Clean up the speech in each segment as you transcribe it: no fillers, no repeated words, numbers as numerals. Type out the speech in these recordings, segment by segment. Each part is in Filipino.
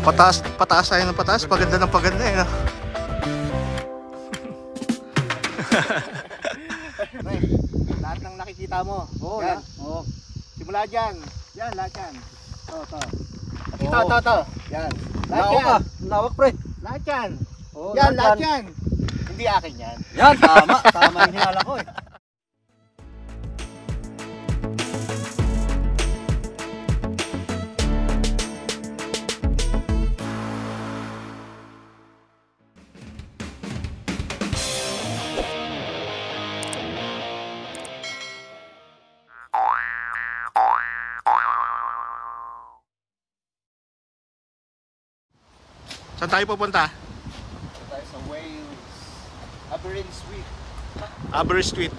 Pataas, pataas tayo ng pataas. Paganda ng paganda eh. No? Lahat ng nakikita mo. Oo, yan. Oo. Simula dyan. Yan, lahat yan. Ito. Ito. Yan. Lahat yan. Lawak pre. Lahat yan. Oo, yan, lahat yan. Hindi akin yan. Yan, tama. Tama yung hinala ko eh. Saan tayo pupunta? Tayo sa Wales. Aberreen Street. Aberreen Street.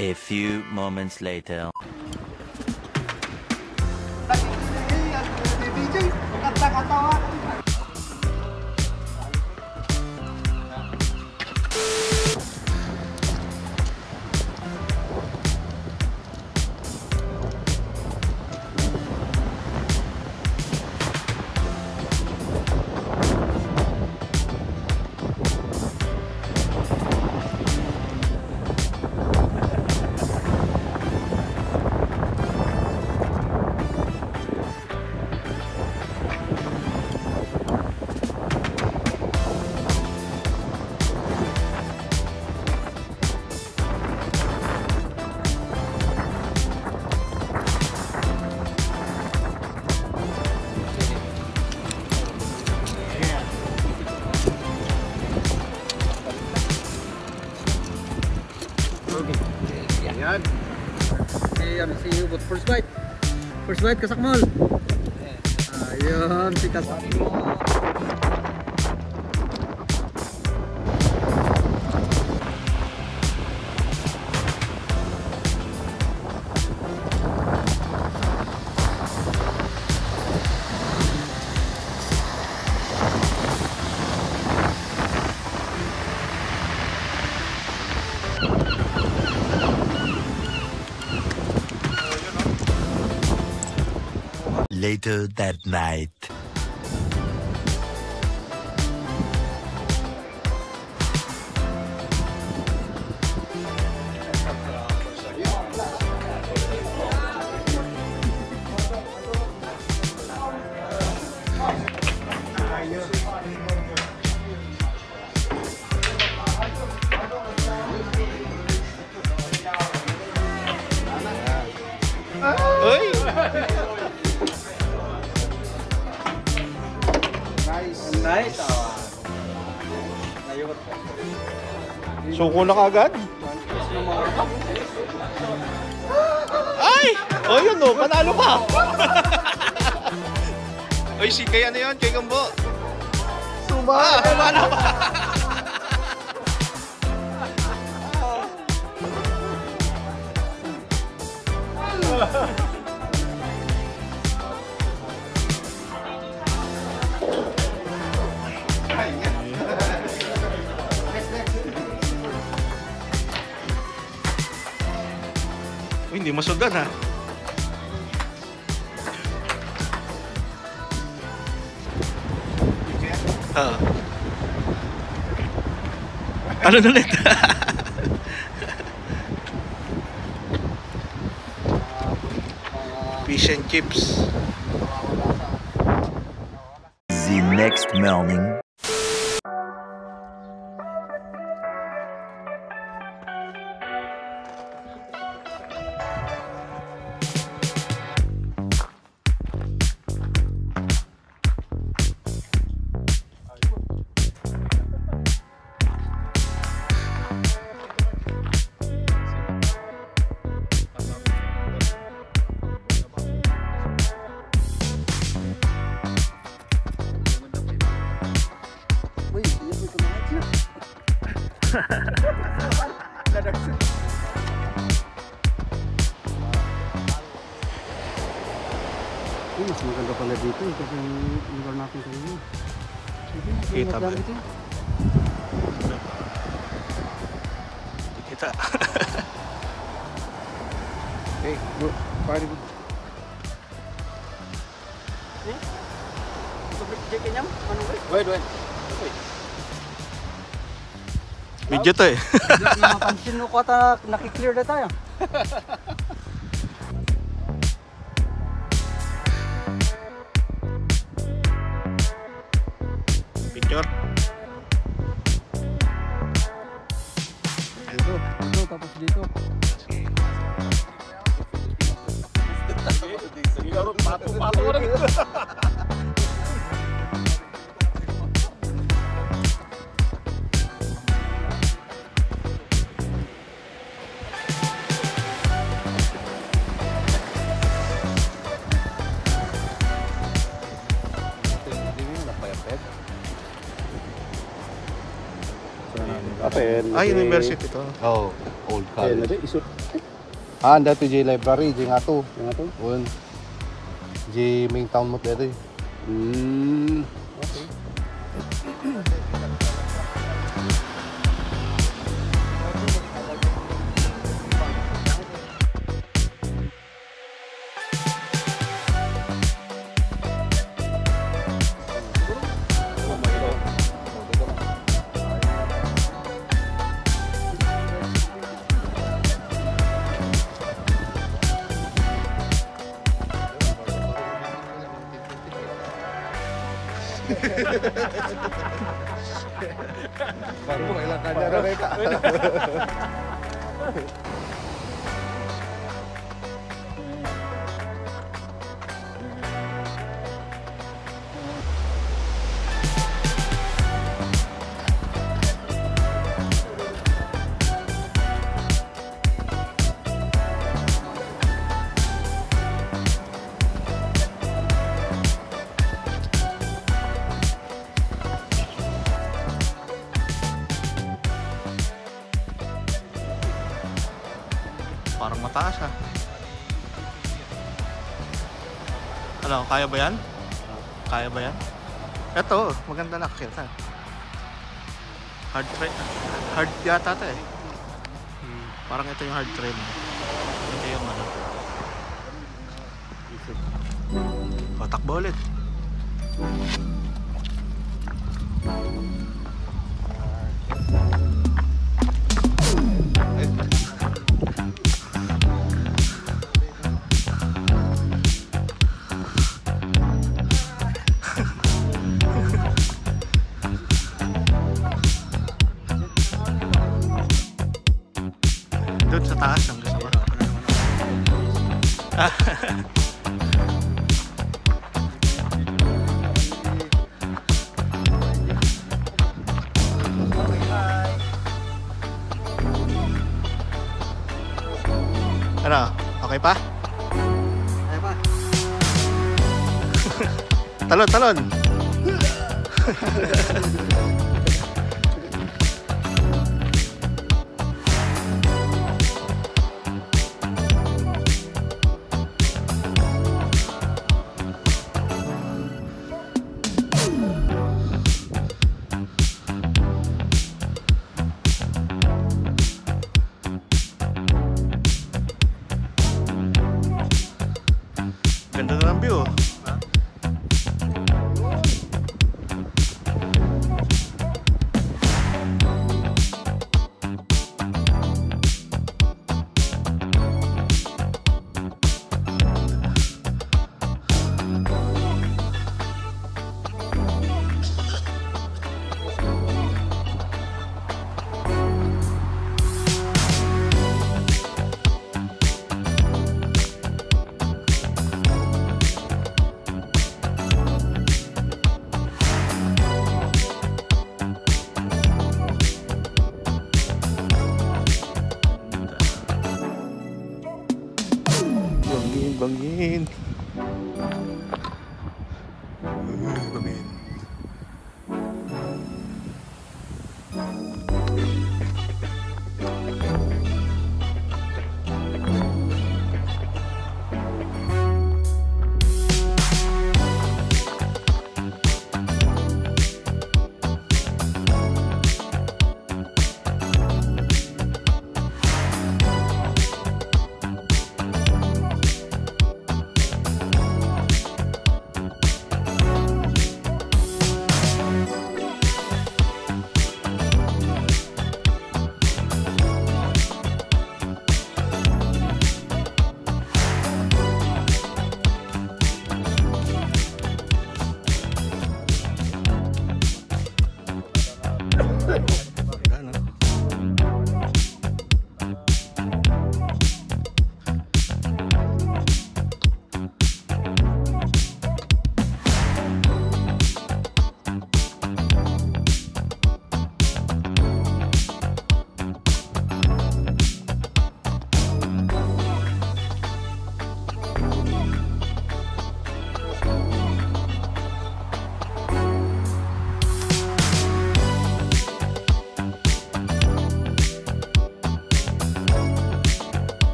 A few moments later. Yan. Si Ubot. First bite. First bite, Kasakmol. Ayun, si Kasakmol. Later that night. Uy! Nice. Suko na kagad. Ay! O yun o, panalo ka. Oy, si kay ano yun? Kay Gambo. Sumala pa. Uy, hindi masundan ha. Ano ulit? Fish and chips. The next morning. Mas maganda pala dito kasi yung lugar natin kanina. Kita ba? Kita. Hey, bro, party. Wait. Video to eh. Napansin mo ko ata nakiklear na tayo. Picture. Dito, tapos dito. Ay, university to. Oh, old college. Ayun, isut. Dati J library, J nga to. Un. J main town mo dito. Okay. Baru kailangan niya mereka. Parang mataas ha. Ano, kaya ba yan? Kaya ba yan? Ito, maganda na kita. Hard yata ito eh. Parang ito yung hard trail. Ito yung ano. O, takbo ulit. Doon sa taas ang gusto ko. Kaya pa? Kaya pa. Talon, talon. Ganda na ng view. Bangin. Bangin.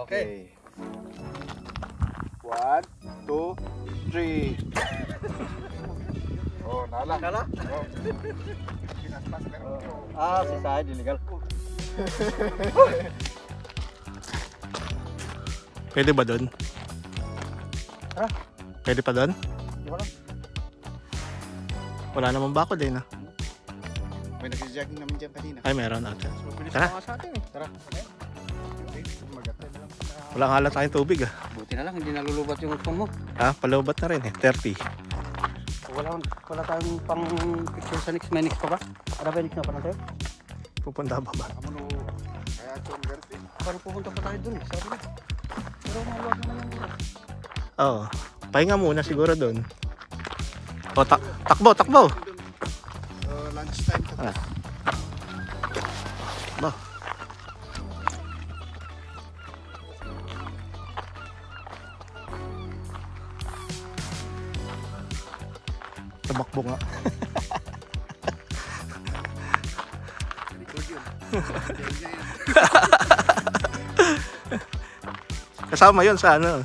Okay. 1, 2, 3. Oh, nala. Nala? Oh. Ah, si Sahid illegal. Pwede ba doon? Ha? Pwede pa doon? Wala. Wala namang bakod eh na. May nag-jogging naman dyan kanina. Ay, meron ate. Mabilis Tara. na nga sa atin eh. Tara. Magatay na lang. Walang halat tayong tubig ah. Buti na lang, hindi nalulubat yung utong mo. Ha? Palubat na rin eh. 30. Wala tayong pang picture sa next. May next pa ba? Ada ba next na pa natin? Pupunta ba ba? Amo no. Kaya itong garti. Parang pupunta pa tayo dun eh. Sabi na. Pero maluwag naman yung oras. Oo. Pahinga muna siguro doon. O, takbo, takbo! Lunch time to. Ah. Ba? tumakbo nga. Kasama yun sa ano.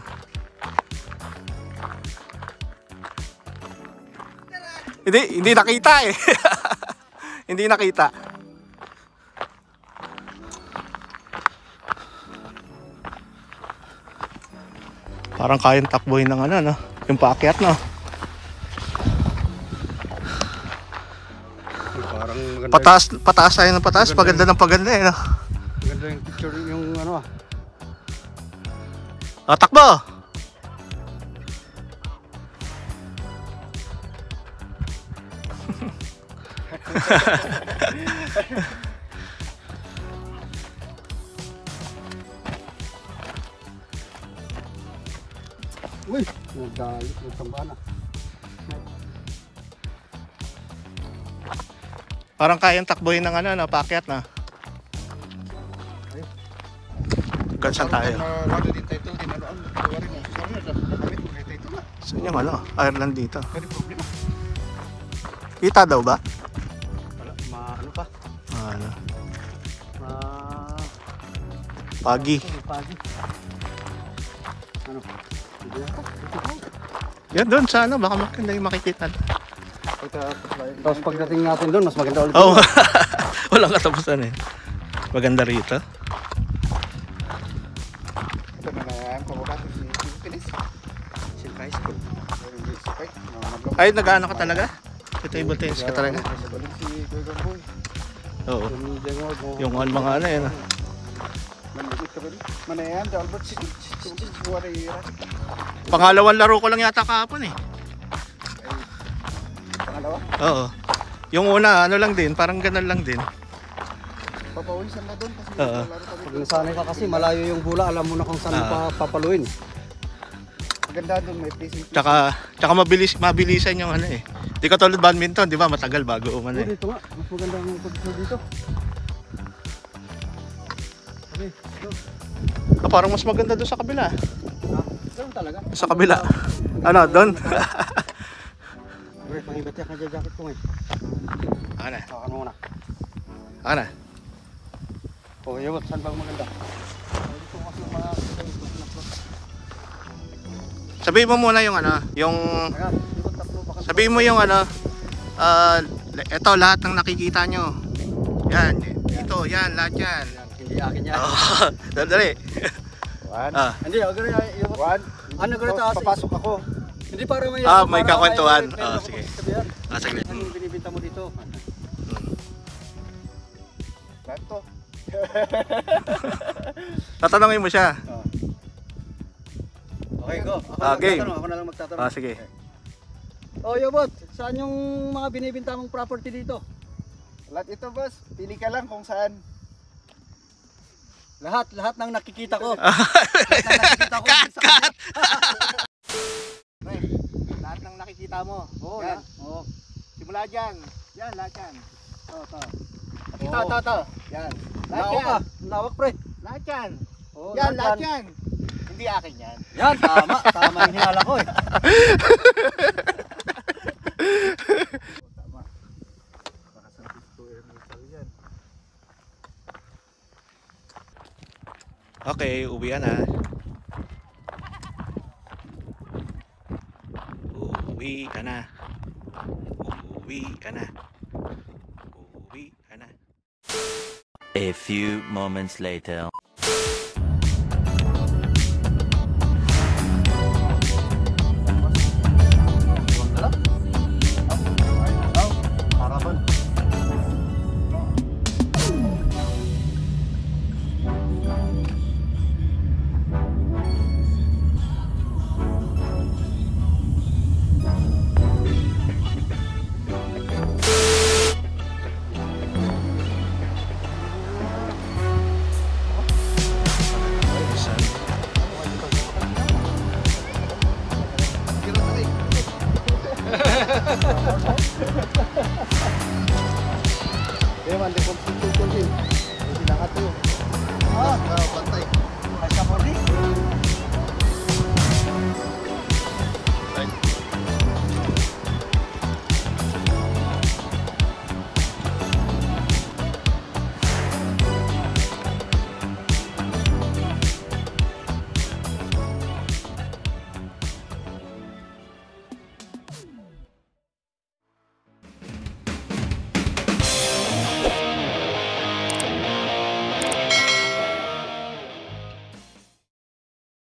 Hindi nakita eh. Hindi nakita. Parang kayang takbuhin ng ano, no? Yung paakyat, no? Parang maganda. Pataas tayo ng pataas. Paganda ng paganda eh, no? Maganda yung picture yung ano ah. Takbo! Uy! Nagdalit. Nagtamba na. Parang kayang takbuhin ng ano, no? Paakyat, na. Hanggang saan tayo? Lalo din tayo ito, dinaloan. Kawarin mo. Sorry na, nakamit mo kayo ito na. Saan yung ano? Ireland dito. Kaya problema. Kita daw ba? Wala. Ano pa? Ano? Pagi. Pagi. Pagi. Ano? Hindi na ito. Yan doon sa ano, baka maganda yung makikita. Tapos pagdating natin doon, mas maganda ulit. Oh, walang katapusan eh. Maganda rito. Ito na yan, kumabasa si Pilis. Silk High School. Ay, nag-ano ka talaga? Ito yung tennis ka talaga? Balik si Gordon Boy. Oo. Yung Yung mga ano yun. Manlikit ka ba rin? Manayan, Albert City. Buwan ay Pangalawang laro ko lang yata kahapon eh. pangalawa. Oo. Yung una, ano lang din, parang ganun lang din. Papawisan na doon kasi Oo. laro kami. Pag nasanay ka kasi, malayo yung bola, alam mo na kung saan mo papaluin. Maganda doon, may placing. Tsaka mabilisan yung ano eh. Di ka tulad badminton, di ba? Matagal bago umano eh. Dito nga, mas maganda ang pagkakas dito. Okay, go. Parang mas maganda doon sa kabila. Ganun talaga. Sa kabila. Ano, doon? Bro, pangibat yan ka jacket ko ngayon. Ako na. Hawakan mo muna. Ako na. Oh, yun, saan bang maganda? Dito kasi yung mga... Sabihin mo muna yung ano, yung... Ayan, dito tatlo baka... Sabihin mo yung ano, ito lahat ng nakikita nyo. Yan, ito, yan, lahat yan. Hindi akin yan. Oh, dali. One. Hindi, agad yung... One. Ano ganito Tapos kasi? papasok ako. Hindi para may... May para kakwentuhan. may- may- Sige. sabihan. Saglit. Ano yung binibinta mo dito? Lahat to. Tatanungin mo siya. Okay, go. Game. Ako na lang magtatanong. Sige. Oh, Yobot, saan yung mga binibinta mong property dito? Lahat ito, boss. Pili ka lang kung saan. Lahat ng nakikita ko. Lahat ng nakikita ko. Cut! Pre, lahat ng nakikita mo. Oo, Yan. Oo. Simula dyan. Yan, lahat yan. To. Oo. To. Yan. Lahat Lawak ka. yan. Lawak, pre. Lahat yan. Oo, Yan, lahat yan. Hindi akin yan. Yan, tama. Tama yung hinala ko eh. Okay, uwian na. Uwi ka na. Uwi ka na. Uwi ka na. A few moments later. Harapan. Kaya man, di ko din. Hindi lahat yun.